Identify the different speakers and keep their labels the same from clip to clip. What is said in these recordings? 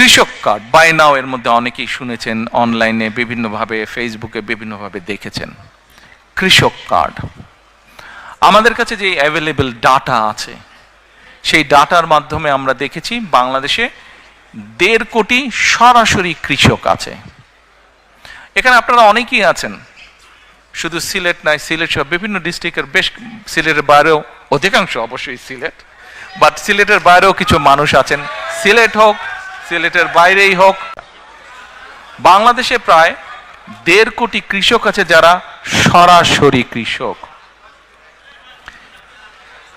Speaker 1: কৃষক card by নাও এর মধ্যে অনেকেই শুনেছেন, অনলাইনে বিভিন্নভাবে, ফেসবুকে বিভিন্নভাবে দেখেছেন। কৃষক কার্ড আমাদের কাছে যে অ্যাভেলেবল ডাটা আছে, সেই ডাটার মাধ্যমে আমরা দেখেছি বাংলাদেশে 1.5 কোটি সরাসরি কৃষক আছে। এখানে আপনারা অনেকেই আছেন, শুধু সিলেট নয়, সিলেট সহ বিভিন্ন ডিস্ট্রিক্টের, বেশ সিলেটের বাইরেও অধিকাংশ অবশ্যই সিলেট, বাট সিলেটের বাইরেও কিছু মানুষ আছেন। সিলেট হোক, সিলেটের বাইরেই হোক, বাংলাদেশে প্রায় 1.5 কোটি কৃষক আছে যারা সরাসরি কৃষক।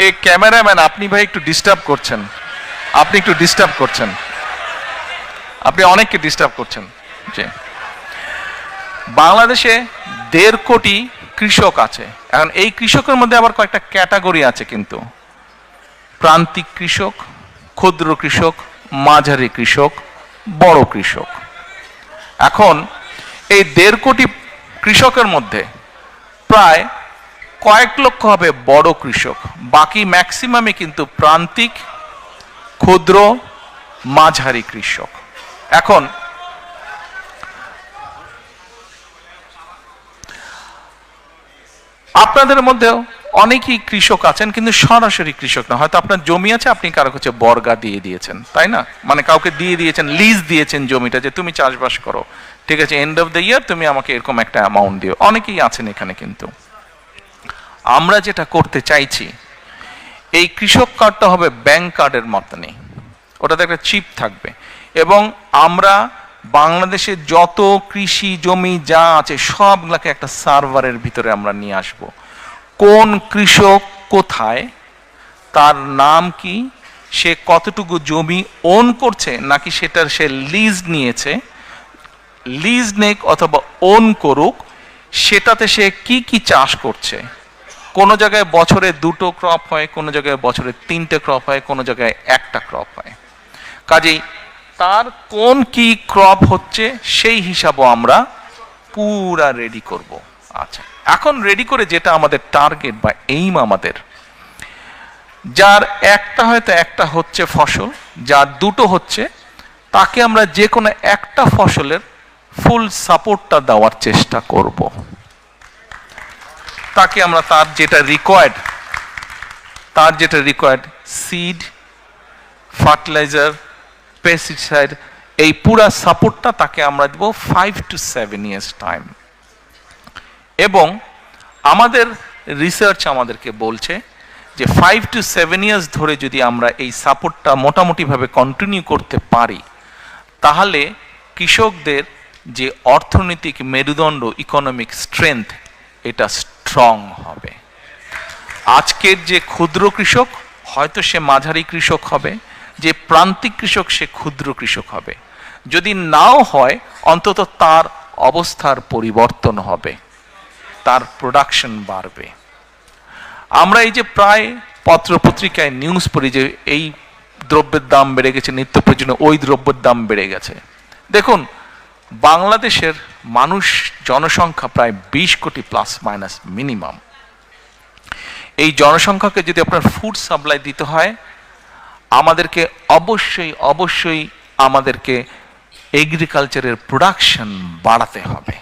Speaker 1: এই ক্যামেরাম্যান, আপনি ভাই একটু ডিস্টার্ব করছেন, আপনি একটু ডিস্টার্ব করছেন, আপনি অনেককে ডিস্টার্ব করছেন। যে বাংলাদেশে 1.5 কোটি কৃষক আছে। এখন এই কৃষকের মধ্যে আবার কয়েকটা ক্যাটাগরি আছে কিন্তু, প্রান্তিক কৃষক, ক্ষুদ্র কৃষক, মাঝারি কৃষক, বড় কৃষক। এখন এই 1.5 কোটি কৃষকের মধ্যে প্রায় কয়েক লক্ষ হবে বড় কৃষক, বাকি ম্যাক্সিমামে কিন্তু প্রান্তিক, ক্ষুদ্র, মাঝারি কৃষক। এখন আপনাদের মধ্যেও অনেকেই কৃষক আছেন কিন্তু সরাসরি কৃষক না। হয়তো আপনার জমি আছে, আপনি কারো কাছে বর্গা দিয়ে দিয়েছেন, তাই না? মানে কাউকে দিয়ে দিয়েছেন, লিজ দিয়েছেন জমিটা, যে তুমি চাষবাস করো, ঠিক আছে, এন্ড অফ দ্য ইয়ার তুমি আমাকে এরকম একটা অ্যামাউন্ট দিও। অনেকেই আছেন এখানে। কিন্তু আমরা যেটা করতে চাইছি, এই কৃষক কার্ডটা হবে ব্যাংক কার্ডের মতনই, ওটাতে একটা চিপ থাকবে, এবং আমরা বাংলাদেশে যত কৃষি জমি যা আছে সবগুলোকে একটা সার্ভারের ভিতরে আমরা নিয়ে আসব। কোন কৃষক কোথায়, তার নাম কি, সে কতটুকু জমি ওন করছে, নাকি সেটার সে লিজ নিয়েছে, লিজ নেক অথবা ওন করুক, সেটাতে সে কি কি চাষ করছে। কোনো জায়গায় বছরে 2টো ক্রপ হয়, কোনো জায়গায় বছরে 3টে ক্রপ হয়, কোনো জায়গায় 1টা ক্রপ হয়। কাজেই তার কোন কি ক্রপ হচ্ছে সেই হিসাবও আমরা পুরা রেডি করব। আচ্ছা, এখন রেডি করে যেটা আমাদের টার্গেট বা এইম, আমাদের যার হয়তো একটা হচ্ছে ফসল, যার 2টো হচ্ছে, তাকে আমরা যে কোনো একটা ফসলের ফুল সাপোর্টটা দেওয়ার চেষ্টা করব। তাকে আমরা তার যেটা রিকোয়ার্ড সিড, ফার্টিলাইজার, পেস্টিসাইড, এই পুরা সাপোর্টটা তাকে আমরা দেব 5 to 7 years টাইম। এবং আমাদের রিসার্চ আমাদেরকে বলছে যে 5 to 7 years ধরে যদি আমরা এই সাপোর্টটা মোটামুটিভাবে কন্টিনিউ করতে পারি, তাহলে কৃষকদের যে অর্থনৈতিক মেরুদণ্ড, ইকোনমিক স্ট্রেংথ, এটা স্ট্রং হবে। আজকের যে ক্ষুদ্র কৃষক, হয়তো সে মাঝারি কৃষক হবে, যে প্রান্তিক কৃষক সে ক্ষুদ্র কৃষক হবে। যদি নাও হয়, অন্তত তার অবস্থার পরিবর্তন হবে, তার প্রোডাকশন বাড়বে। আমরা এই যে প্রায় পত্রপত্রিকায় নিউজ পড়ি যে এই দ্রব্যের দাম বেড়ে গেছে, নিত্য প্রয়োজনীয় ওই দ্রব্যের দাম বেড়ে গেছে। দেখুন, বাংলাদেশের মানুষ জনসংখ্যা প্রায় 20 কোটি প্লাস মাইনাস মিনিমাম। এই জনসংখ্যাকে যদি আপনার ফুড সাপ্লাই দিতে হয়, আমাদেরকে অবশ্যই আমাদেরকে এগ্রিকালচারের প্রোডাকশন বাড়াতে হবে।